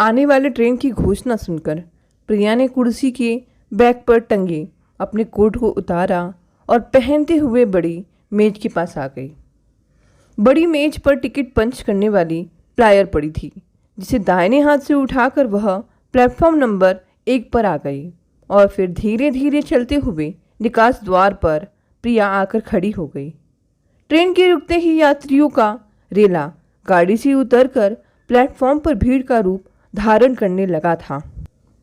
आने वाले ट्रेन की घोषणा सुनकर प्रिया ने कुर्सी के बैग पर टंगे अपने कोट को उतारा और पहनते हुए बड़ी मेज के पास आ गई। बड़ी मेज पर टिकट पंच करने वाली प्लायर पड़ी थी, जिसे दाहिने हाथ से उठाकर वह प्लेटफॉर्म नंबर 1 पर आ गई और फिर धीरे धीरे चलते हुए निकास द्वार पर प्रिया आकर खड़ी हो गई। ट्रेन के रुकते ही यात्रियों का रेला गाड़ी से उतरकर प्लेटफॉर्म पर भीड़ का रूप धारण करने लगा था।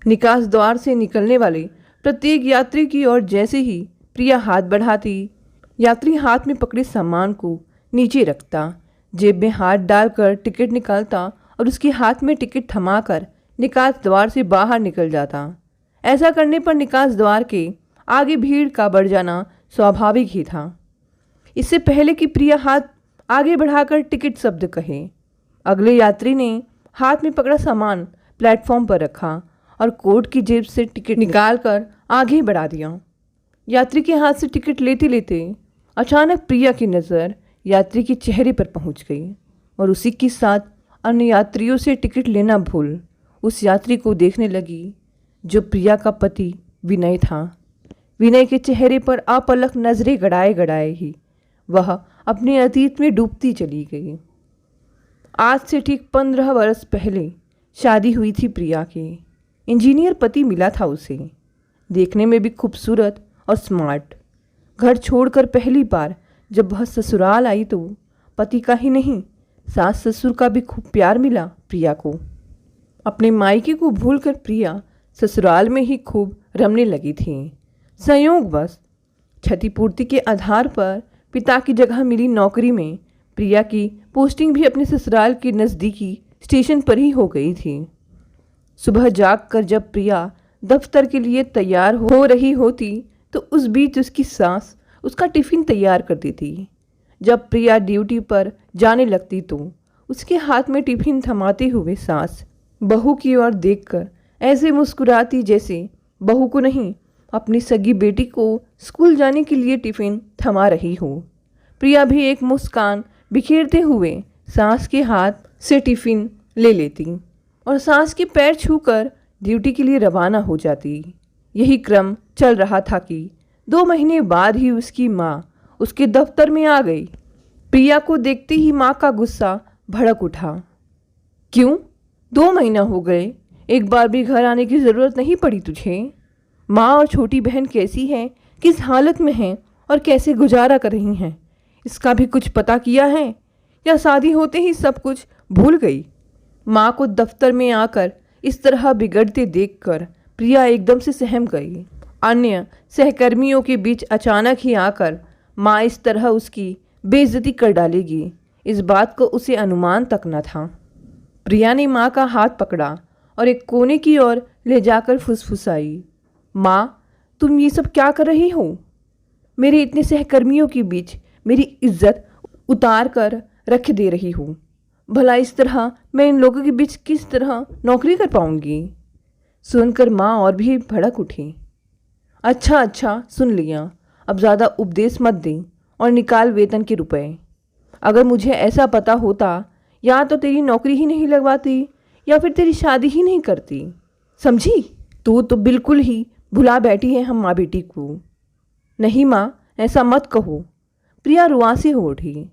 निकास द्वार से निकलने वाले प्रत्येक यात्री की ओर जैसे ही प्रिया हाथ बढ़ाती, यात्री हाथ में पकड़े सामान को नीचे रखता, जेब में हाथ डालकर टिकट निकालता और उसके हाथ में टिकट थमाकर निकास द्वार से बाहर निकल जाता। ऐसा करने पर निकास द्वार के आगे भीड़ का बढ़ जाना स्वाभाविक ही था। इससे पहले कि प्रिया हाथ आगे बढ़ाकर टिकट शब्द कहे, अगले यात्री ने हाथ में पकड़ा सामान प्लेटफॉर्म पर रखा और कोट की जेब से टिकट निकालकर आगे बढ़ा दिया। यात्री के हाथ से टिकट लेते लेते अचानक प्रिया की नज़र यात्री के चेहरे पर पहुंच गई और उसी के साथ अन्य यात्रियों से टिकट लेना भूल उस यात्री को देखने लगी जो प्रिया का पति विनय था। विनय के चेहरे पर अपलक नजरें गड़ाए गड़ाए ही वह अपने अतीत में डूबती चली गई। आज से ठीक 15 वर्ष पहले शादी हुई थी प्रिया की। इंजीनियर पति मिला था उसे, देखने में भी खूबसूरत और स्मार्ट। घर छोड़कर पहली बार जब वह ससुराल आई तो पति का ही नहीं, सास ससुर का भी खूब प्यार मिला प्रिया को। अपने मायके को भूलकर प्रिया ससुराल में ही खूब रमने लगी थी। संयोगवश क्षतिपूर्ति के आधार पर पिता की जगह मिली नौकरी में प्रिया की पोस्टिंग भी अपने ससुराल के नज़दीकी स्टेशन पर ही हो गई थी। सुबह जागकर जब प्रिया दफ्तर के लिए तैयार हो रही होती तो उस बीच उसकी सास उसका टिफ़िन तैयार कर देती। जब प्रिया ड्यूटी पर जाने लगती तो उसके हाथ में टिफ़िन थमाते हुए सास बहू की ओर देखकर ऐसे मुस्कुराती जैसे बहू को नहीं, अपनी सगी बेटी को स्कूल जाने के लिए टिफ़िन थमा रही हो। प्रिया भी एक मुस्कान बिखेरते हुए सास के हाथ से टिफ़िन ले लेती और सास के पैर छूकर ड्यूटी के लिए रवाना हो जाती। यही क्रम चल रहा था कि 2 महीने बाद ही उसकी माँ उसके दफ्तर में आ गई। प्रिया को देखते ही माँ का गुस्सा भड़क उठा। क्यों 2 महीना हो गए, एक बार भी घर आने की ज़रूरत नहीं पड़ी तुझे? माँ और छोटी बहन कैसी हैं, किस हालत में हैं और कैसे गुजारा कर रही हैं, इसका भी कुछ पता किया है या शादी होते ही सब कुछ भूल गई? माँ को दफ्तर में आकर इस तरह बिगड़ते देखकर प्रिया एकदम से सहम गई। अन्य सहकर्मियों के बीच अचानक ही आकर माँ इस तरह उसकी बेइज्जती कर डालेगी, इस बात को उसे अनुमान तक न था। प्रिया ने माँ का हाथ पकड़ा और एक कोने की ओर ले जाकर फुसफुसाई, माँ तुम ये सब क्या कर रही हो? मेरे इतने सहकर्मियों के बीच मेरी इज्जत उतार कर रख दे रही हो। भला इस तरह मैं इन लोगों के बीच किस तरह नौकरी कर पाऊंगी? सुनकर माँ और भी भड़क उठी। अच्छा सुन लिया, अब ज़्यादा उपदेश मत दे और निकाल वेतन के रुपए। अगर मुझे ऐसा पता होता या तो तेरी नौकरी ही नहीं लगवाती या फिर तेरी शादी ही नहीं करती, समझी? तू तो बिल्कुल ही भुला बैठी है हम माँ बेटी को। नहीं माँ, ऐसा मत कहो। प्रिया रुआंसी हो उठी।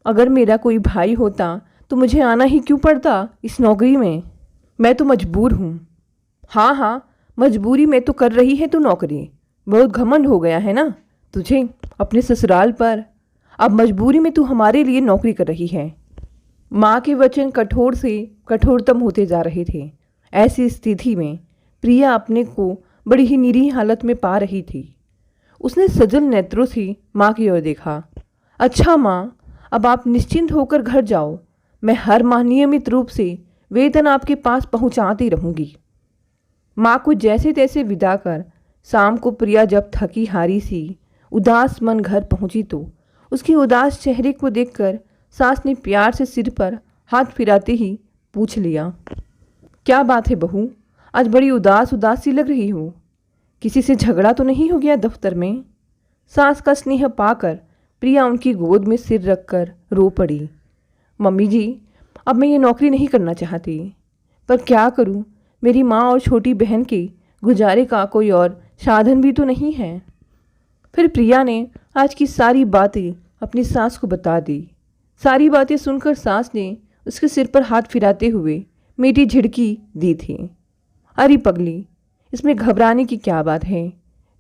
अगर मेरा कोई भाई होता तो मुझे आना ही क्यों पड़ता इस नौकरी में? मैं तो मजबूर हूँ। हाँ, मजबूरी में तो कर रही है तू नौकरी। बहुत घमंड हो गया है ना तुझे अपने ससुराल पर। अब मजबूरी में तू हमारे लिए नौकरी कर रही है। माँ के वचन कठोर से कठोरतम होते जा रहे थे। ऐसी स्थिति में प्रिया अपने को बड़ी ही निरीह हालत में पा रही थी। उसने सजल नेत्रों से माँ की ओर देखा। अच्छा माँ, अब आप निश्चिंत होकर घर जाओ। मैं हर माह नियमित रूप से वेतन आपके पास पहुँचाती रहूँगी। माँ को जैसे तैसे विदा कर शाम को प्रिया जब थकी हारी सी उदास मन घर पहुँची तो उसके उदास चेहरे को देखकर सास ने प्यार से सिर पर हाथ फिराते ही पूछ लिया, क्या बात है बहू, आज बड़ी उदास सी लग रही हो? किसी से झगड़ा तो नहीं हो गया दफ्तर में? सास का स्नेह पाकर प्रिया उनकी गोद में सिर रखकर रो पड़ी। मम्मी जी, अब मैं ये नौकरी नहीं करना चाहती। पर क्या करूं, मेरी माँ और छोटी बहन के गुजारे का कोई और साधन भी तो नहीं है। फिर प्रिया ने आज की सारी बातें अपनी सास को बता दी। सारी बातें सुनकर सास ने उसके सिर पर हाथ फिराते हुए मीठी झिड़की दी थी। अरे पगली, इसमें घबराने की क्या बात है।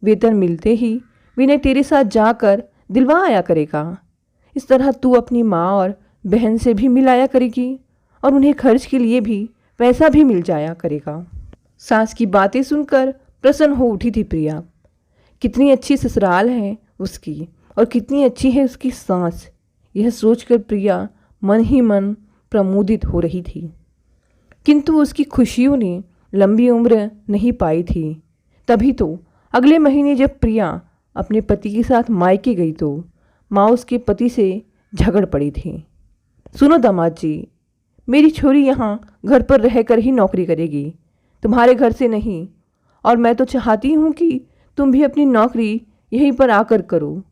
वेतन मिलते ही विनय तेरे साथ जाकर दिलवा आया करेगा। इस तरह तू अपनी माँ और बहन से भी मिलाया करेगी और उन्हें खर्च के लिए भी पैसा भी मिल जाया करेगा। सास की बातें सुनकर प्रसन्न हो उठी थी प्रिया। कितनी अच्छी ससुराल है उसकी और कितनी अच्छी है उसकी सास, यह सोचकर प्रिया मन ही मन प्रमुदित हो रही थी। किंतु उसकी खुशियों ने लंबी उम्र नहीं पाई थी। तभी तो अगले महीने जब प्रिया अपने पति के साथ मायके गई तो माँ उसके पति से झगड़ पड़ी थी। सुनो दामाद जी, मेरी छोरी यहाँ घर पर रहकर ही नौकरी करेगी, तुम्हारे घर से नहीं। और मैं तो चाहती हूँ कि तुम भी अपनी नौकरी यहीं पर आकर करो,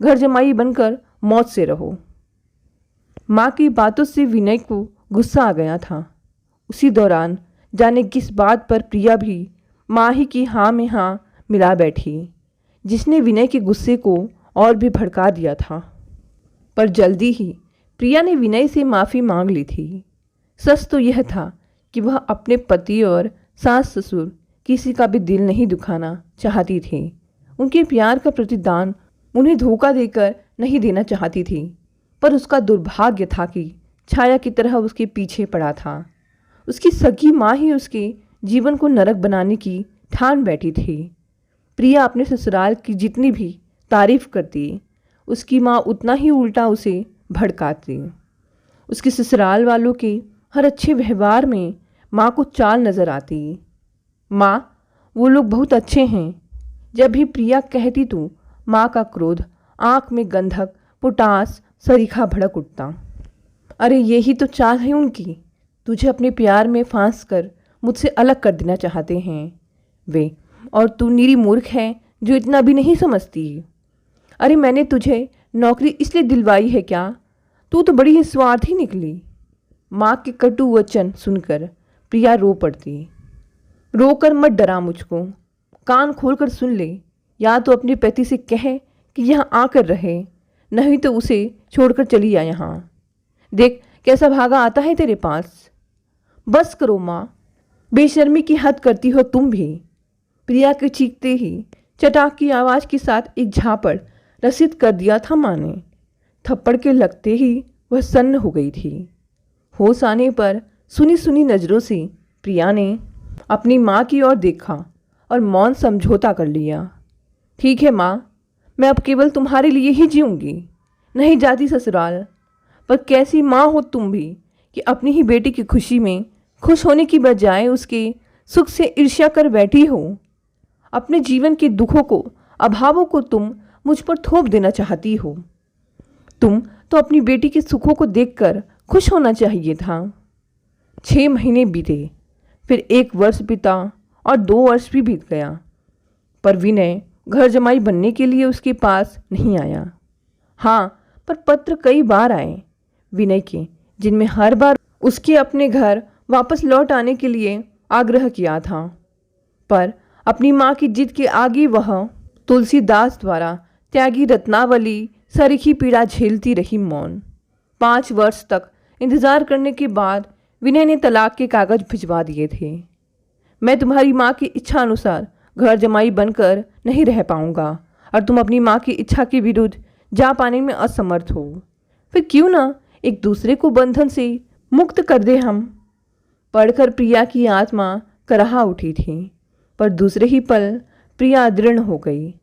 घर जमाई बनकर मौज से रहो। माँ की बातों से विनय को गुस्सा आ गया था। उसी दौरान जाने किस बात पर प्रिया भी माँ ही की हाँ में हाँ मिला बैठी, जिसने विनय के गुस्से को और भी भड़का दिया था। पर जल्दी ही प्रिया ने विनय से माफ़ी मांग ली थी। सच तो यह था कि वह अपने पति और सास ससुर किसी का भी दिल नहीं दुखाना चाहती थी। उनके प्यार का प्रतिदान उन्हें धोखा देकर नहीं देना चाहती थी। पर उसका दुर्भाग्य था कि छाया की तरह उसके पीछे पड़ा था। उसकी सगी माँ ही उसके जीवन को नरक बनाने की ठान बैठी थी। प्रिया अपने ससुराल की जितनी भी तारीफ करती, उसकी माँ उतना ही उल्टा उसे भड़काती। उसके ससुराल वालों के हर अच्छे व्यवहार में माँ को चाल नज़र आती। माँ, वो लोग बहुत अच्छे हैं। जब भी प्रिया कहती तो माँ का क्रोध, आँख में गंधक, पोटास सरीखा भड़क उठता। अरे यही तो चाल है उनकी, तुझे अपने प्यार में फांस कर मुझसे अलग कर देना चाहते हैं वे, और तू निरी मूर्ख है जो इतना भी नहीं समझती। अरे मैंने तुझे नौकरी इसलिए दिलवाई है क्या? तू तो बड़ी ही स्वार्थी निकली। माँ के कटु वचन सुनकर प्रिया रो पड़ती। रोकर मत डरा मुझको, कान खोलकर सुन ले। या तो अपने पति से कहे कि यहाँ आकर रहे, नहीं तो उसे छोड़कर चली आ यहाँ। देख कैसा भागा आता है तेरे पास। बस करो माँ, बेशर्मी की हद करती हो तुम भी। प्रिया के चीखते ही चटाक की आवाज़ के साथ एक झापड़ रसीद कर दिया था माँ ने। थप्पड़ के लगते ही वह सन्न हो गई थी। होश आने पर सुनी सुनी नज़रों से प्रिया ने अपनी माँ की ओर देखा और मौन समझौता कर लिया। ठीक है माँ, मैं अब केवल तुम्हारे लिए ही जीऊँगी, नहीं जाती ससुराल। पर कैसी माँ हो तुम भी कि अपनी ही बेटी की खुशी में खुश होने की बजाय उसके सुख से ईर्ष्या कर बैठी हो। अपने जीवन के दुखों को, अभावों को तुम मुझ पर थोप देना चाहती हो। तुम तो अपनी बेटी के सुखों को देखकर खुश होना चाहिए था। 6 महीने बीते, फिर 1 वर्ष बीता और 2 वर्ष भी बीत गया, पर विनय घर जमाई बनने के लिए उसके पास नहीं आया। हाँ, पर पत्र कई बार आए विनय के, जिनमें हर बार उसके अपने घर वापस लौट आने के लिए आग्रह किया था। पर अपनी माँ की जिद के आगे वह तुलसीदास द्वारा त्यागी रत्नावली सरीखी पीड़ा झेलती रही मौन। 5 वर्ष तक इंतज़ार करने के बाद विनय ने तलाक के कागज भिजवा दिए थे। मैं तुम्हारी माँ की इच्छा अनुसार घर जमाई बनकर नहीं रह पाऊँगा और तुम अपनी माँ की इच्छा के विरुद्ध जा पाने में असमर्थ हो। फिर क्यों ना एक दूसरे को बंधन से मुक्त कर दे हम। पढ़कर प्रिया की आत्मा कराहा उठी थी, पर दूसरे ही पल प्रिया दृढ़ हो गई।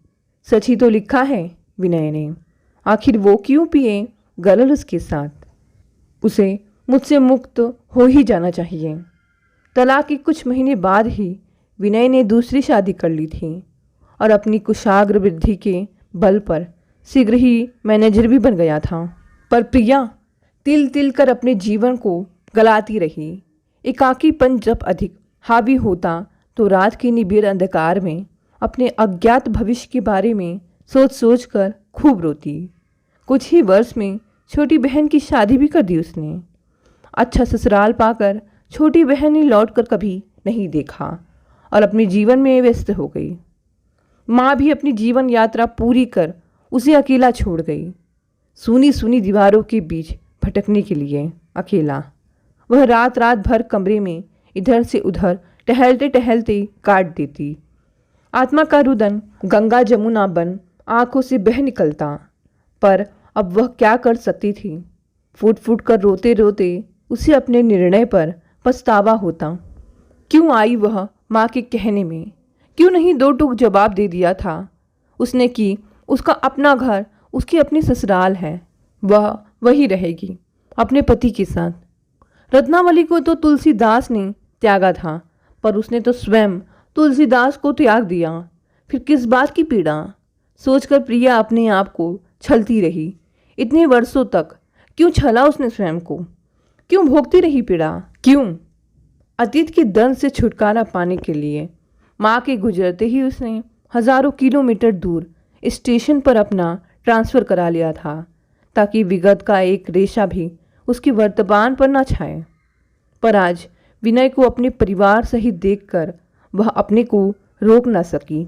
सच ही तो लिखा है विनय ने, आखिर वो क्यों पिए गलल उसके साथ। उसे मुझसे मुक्त हो ही जाना चाहिए। तलाक के कुछ महीने बाद ही विनय ने दूसरी शादी कर ली थी और अपनी कुशाग्र वृद्धि के बल पर शीघ्र ही मैनेजर भी बन गया था। पर प्रिया तिल तिल कर अपने जीवन को गलाती रही। एकाकीपन जब अधिक हावी होता तो रात के निबिड़ अंधकार में अपने अज्ञात भविष्य के बारे में सोच सोच कर खूब रोती। कुछ ही वर्ष में छोटी बहन की शादी भी कर दी उसने। अच्छा ससुराल पाकर छोटी बहन ने लौटकर कभी नहीं देखा और अपने जीवन में व्यस्त हो गई। माँ भी अपनी जीवन यात्रा पूरी कर उसे अकेला छोड़ गई, सूनी सूनी दीवारों के बीच भटकने के लिए अकेला। वह रात रात भर कमरे में इधर से उधर टहलते टहलते काट देती। आत्मा का रुदन गंगा जमुना बन आंखों से बह निकलता, पर अब वह क्या कर सकती थी। फूट फूट कर रोते रोते उसे अपने निर्णय पर पछतावा होता। क्यों आई वह माँ के कहने में? क्यों नहीं दो टूक जवाब दे दिया था उसने कि उसका अपना घर, उसकी अपनी ससुराल है, वह वही रहेगी अपने पति के साथ। रत्नावली को तो तुलसीदास ने त्यागा था, पर उसने तो स्वयं तुलसीदास को त्याग दिया। फिर किस बात की पीड़ा? सोचकर प्रिया अपने आप को छलती रही। इतने वर्षों तक क्यों छला उसने स्वयं को? क्यों भोगती रही पीड़ा? क्यों? अतीत के दर्द से छुटकारा पाने के लिए माँ के गुजरते ही उसने हजारों किलोमीटर दूर स्टेशन पर अपना ट्रांसफ़र करा लिया था, ताकि विगत का एक रेशा भी उसके वर्तमान पर न छाए। पर आज विनय को अपने परिवार सहित देखकर वह अपने को रोक न सकी।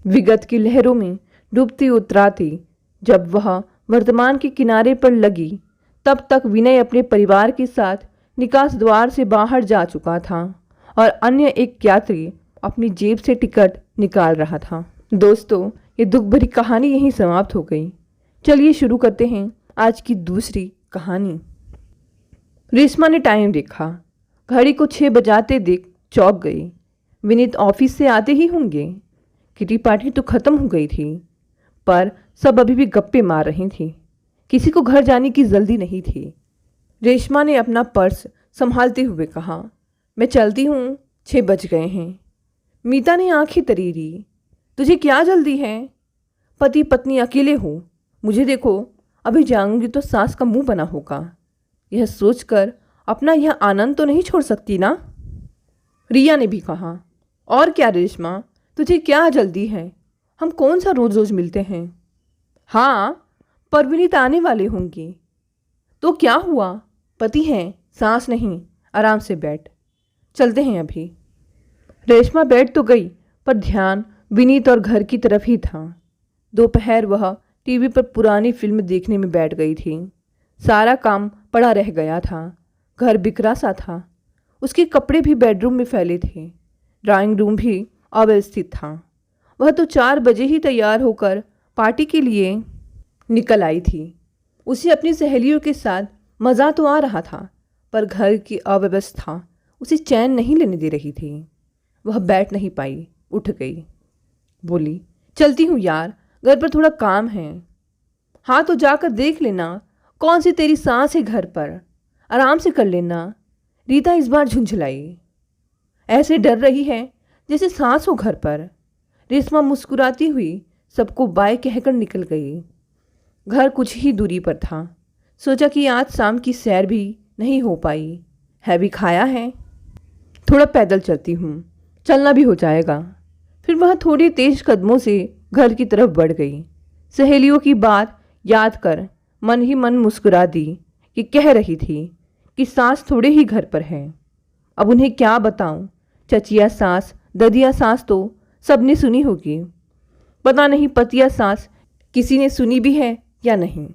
विगत की लहरों में डूबती उतराती जब वह वर्तमान के किनारे पर लगी, तब तक विनय अपने परिवार के साथ निकास द्वार से बाहर जा चुका था और अन्य एक यात्री अपनी जेब से टिकट निकाल रहा था। दोस्तों, ये दुख भरी कहानी यहीं समाप्त हो गई। चलिए शुरू करते हैं आज की दूसरी कहानी। रेशमा ने टाइम देखा। घड़ी को 6 बजाते देख चौंक गई। विनीत ऑफिस से आते ही होंगे। किटी पार्टी तो खत्म हो गई थी, पर सब अभी भी गप्पे मार रही थी। किसी को घर जाने की जल्दी नहीं थी। रेशमा ने अपना पर्स संभालते हुए कहा, मैं चलती हूँ, 6 बज गए हैं। मीता ने आंखें तरीरी, तुझे क्या जल्दी है? पति पत्नी अकेले हो, मुझे देखो, अभी जाऊंगी तो सास का मुंह बना होगा। यह सोचकर अपना यह आनंद तो नहीं छोड़ सकती ना? रिया ने भी कहा, और क्या रेशमा, तुझे क्या जल्दी है? हम कौन सा रोज रोज मिलते हैं? हाँ, पर विनीत आने वाले होंगे तो क्या हुआ? पति हैं, सांस नहीं, आराम से बैठ, चलते हैं अभी। रेशमा बैठ तो गई, पर ध्यान विनीत और घर की तरफ ही था। दोपहर वह टीवी पर पुरानी फिल्म देखने में बैठ गई थी। सारा काम पड़ा रह गया था। घर बिखरा सा था। उसके कपड़े भी बेडरूम में फैले थे। ड्राइंग रूम भी अव्यवस्थित था। वह तो 4 बजे ही तैयार होकर पार्टी के लिए निकल आई थी। उसे अपनी सहेलियों के साथ मज़ा तो आ रहा था, पर घर की अव्यवस्था उसे चैन नहीं लेने दे रही थी। वह बैठ नहीं पाई, उठ गई। बोली, चलती हूँ यार, घर पर थोड़ा काम है। हाँ तो जाकर देख लेना कौन सी तेरी सांस है घर पर, आराम से कर लेना। रीता इस बार झुंझलाई। ऐसे डर रही है जैसे सांस हो घर पर। रेशमा मुस्कुराती हुई सबको बाय कहकर निकल गई। घर कुछ ही दूरी पर था। सोचा कि आज शाम की सैर भी नहीं हो पाई। है भी खाया है, थोड़ा पैदल चलती हूँ, चलना भी हो जाएगा। फिर वह थोड़ी तेज कदमों से घर की तरफ बढ़ गई। सहेलियों की बात याद कर मन ही मन मुस्कुरा दी कि कह रही थी कि सास थोड़े ही घर पर है। अब उन्हें क्या बताऊं? चचिया सास, ददिया सास तो सबने सुनी होगी। पता नहीं पतिया सास किसी ने सुनी भी है या नहीं।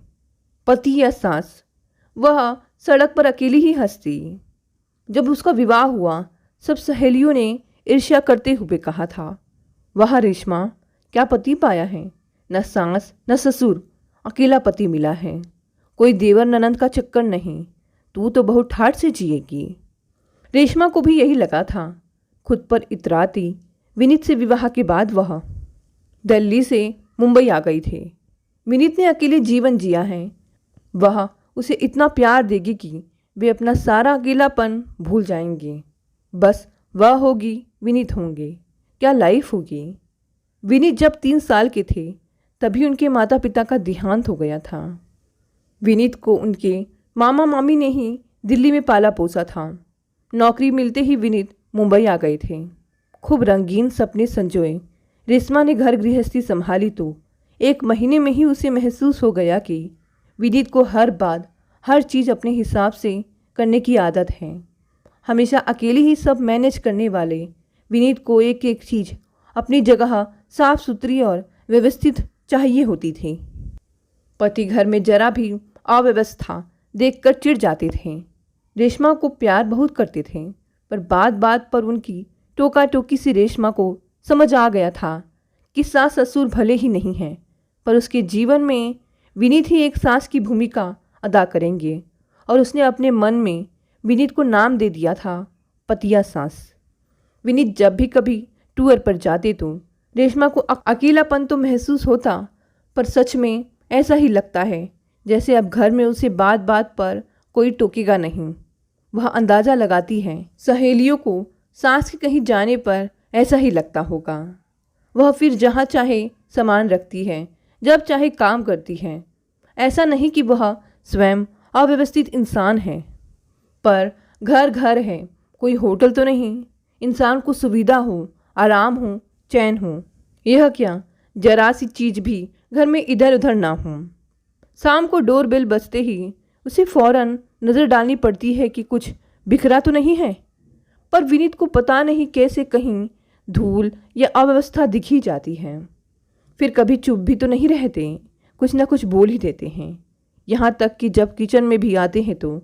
पति या सास, वह सड़क पर अकेली ही हंसती। जब उसका विवाह हुआ, सब सहेलियों ने ईर्ष्या करते हुए कहा था, वाह रेशमा, क्या पति पाया है, न सास न ससुर, अकेला पति मिला है। कोई देवर ननंद का चक्कर नहीं, तू तो बहुत ठाठ से जिएगी। रेशमा को भी यही लगा था। खुद पर इतराती विनीत से विवाह के बाद वह दिल्ली से मुंबई आ गई थे। विनीत ने अकेले जीवन जिया है। वह उसे इतना प्यार देगी कि वे अपना सारा अकेलापन भूल जाएंगे। बस वह होगी, विनीत होंगे। क्या लाइफ होगी। विनीत जब 3 साल के थे तभी उनके माता पिता का देहांत हो गया था। विनीत को उनके मामा मामी ने ही दिल्ली में पाला पोसा था। नौकरी मिलते ही विनीत मुंबई आ गए थे। खूब रंगीन सपने संजोए रेशमा ने घर गृहस्थी संभाली तो 1 महीने में ही उसे महसूस हो गया कि विनीत को हर बात हर चीज़ अपने हिसाब से करने की आदत है। हमेशा अकेले ही सब मैनेज करने वाले विनीत को एक एक चीज़ अपनी जगह साफ सुथरी और व्यवस्थित चाहिए होती थी। पति घर में जरा भी अव्यवस्था देखकर चिढ़ जाते थे। रेशमा को प्यार बहुत करते थे, पर बात बात पर उनकी टोका टोकी से रेशमा को समझ आ गया था कि सास ससुर भले ही नहीं हैं, पर उसके जीवन में विनीत ही एक सास की भूमिका अदा करेंगे। और उसने अपने मन में विनीत को नाम दे दिया था पतिया सास। विनीत जब भी कभी टूर पर जाते तो रेशमा को अकेलापन तो महसूस होता, पर सच में ऐसा ही लगता है जैसे अब घर में उसे बात बात पर कोई टोकेगा नहीं। वह अंदाज़ा लगाती है सहेलियों को सास के कहीं जाने पर ऐसा ही लगता होगा। वह फिर जहाँ चाहे सामान रखती है, जब चाहे काम करती है। ऐसा नहीं कि वह स्वयं अव्यवस्थित इंसान है, पर घर घर है, कोई होटल तो नहीं। इंसान को सुविधा हो, आराम हो, चैन हो। यह क्या, जरा सी चीज़ भी घर में इधर उधर ना हो। शाम को डोरबेल बजते ही उसे फौरन नज़र डालनी पड़ती है कि कुछ बिखरा तो नहीं है, पर विनीत को पता नहीं कैसे कहीं धूल या अव्यवस्था दिख ही जाती है। फिर कभी चुप भी तो नहीं रहते, कुछ ना कुछ बोल ही देते हैं। यहाँ तक कि जब किचन में भी आते हैं तो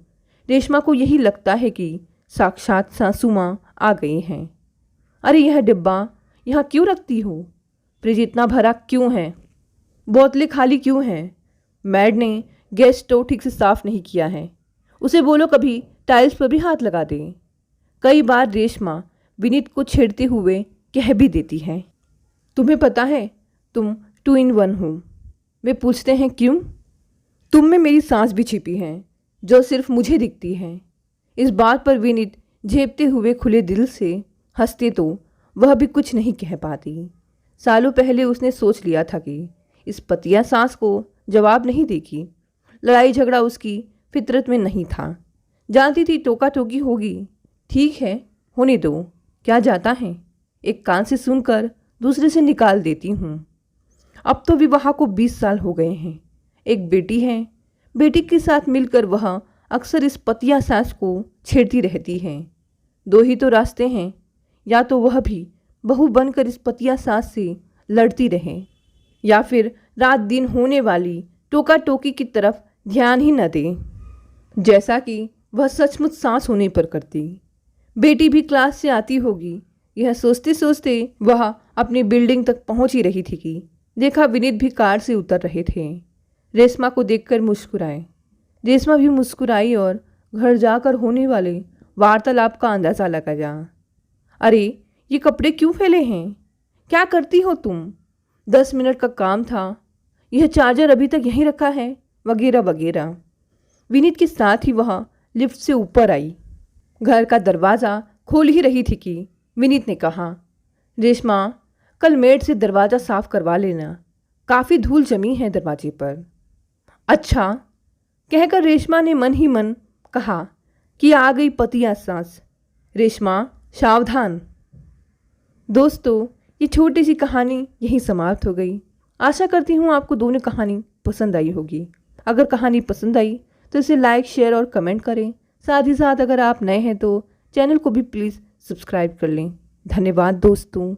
रेशमा को यही लगता है कि साक्षात सासू माँ आ गई हैं। अरे यह डिब्बा यहाँ क्यों रखती हो? फ्रिज इतना भरा क्यों है? बोतलें खाली क्यों हैं? मैड ने गैस स्टोव ठीक से साफ नहीं किया है, उसे बोलो कभी टाइल्स पर भी हाथ लगा दे। कई बार रेशमा विनीत को छेड़ते हुए कह भी देती है, तुम्हें पता है तुम 2 in 1 हो। वे पूछते हैं क्यों? तुम में मेरी सांस भी छिपी है जो सिर्फ मुझे दिखती है। इस बात पर विनीत झेपते हुए खुले दिल से हंसते तो वह भी कुछ नहीं कह पाती। सालों पहले उसने सोच लिया था कि इस पतिया सास को जवाब नहीं देगी। लड़ाई झगड़ा उसकी फितरत में नहीं था। जानती थी टोका टोकी होगी, ठीक है होने दो, क्या जाता है। एक कान से सुनकर दूसरे से निकाल देती हूँ। अब तो विवाह को 20 साल हो गए हैं। एक बेटी है, बेटी के साथ मिलकर वह अक्सर इस पतिया सास को छेड़ती रहती है। 2 ही तो रास्ते हैं, या तो वह भी बहू बनकर इस पतिया सास से लड़ती रहे, या फिर रात दिन होने वाली टोका टोकी की तरफ ध्यान ही न दे, जैसा कि वह सचमुच सास होने पर करती। बेटी भी क्लास से आती होगी, यह सोचते सोचते वह अपनी बिल्डिंग तक पहुंच ही रही थी कि देखा विनीत भी कार से उतर रहे थे। रेशमा को देखकर मुस्कुराए। रेशमा भी मुस्कुराई और घर जाकर होने वाले वार्तालाप का अंदाज़ा लगाया। अरे ये कपड़े क्यों फैले हैं? क्या करती हो तुम? 10 मिनट का काम था, यह चार्जर अभी तक यहीं रखा है, वगैरह वगैरह। विनीत के साथ ही वह लिफ्ट से ऊपर आई। घर का दरवाज़ा खोल ही रही थी कि विनीत ने कहा, रेशमा कल मेड से दरवाज़ा साफ करवा लेना, काफ़ी धूल जमी है दरवाजे पर। अच्छा कहकर रेशमा ने मन ही मन कहा कि आ गई पतिया सास। रेशमा सावधान। दोस्तों ये छोटी सी कहानी यहीं समाप्त हो गई। आशा करती हूँ आपको दोनों कहानी पसंद आई होगी। अगर कहानी पसंद आई तो इसे लाइक शेयर और कमेंट करें। साथ ही साथ अगर आप नए हैं तो चैनल को भी प्लीज़ सब्सक्राइब कर लें। धन्यवाद दोस्तों।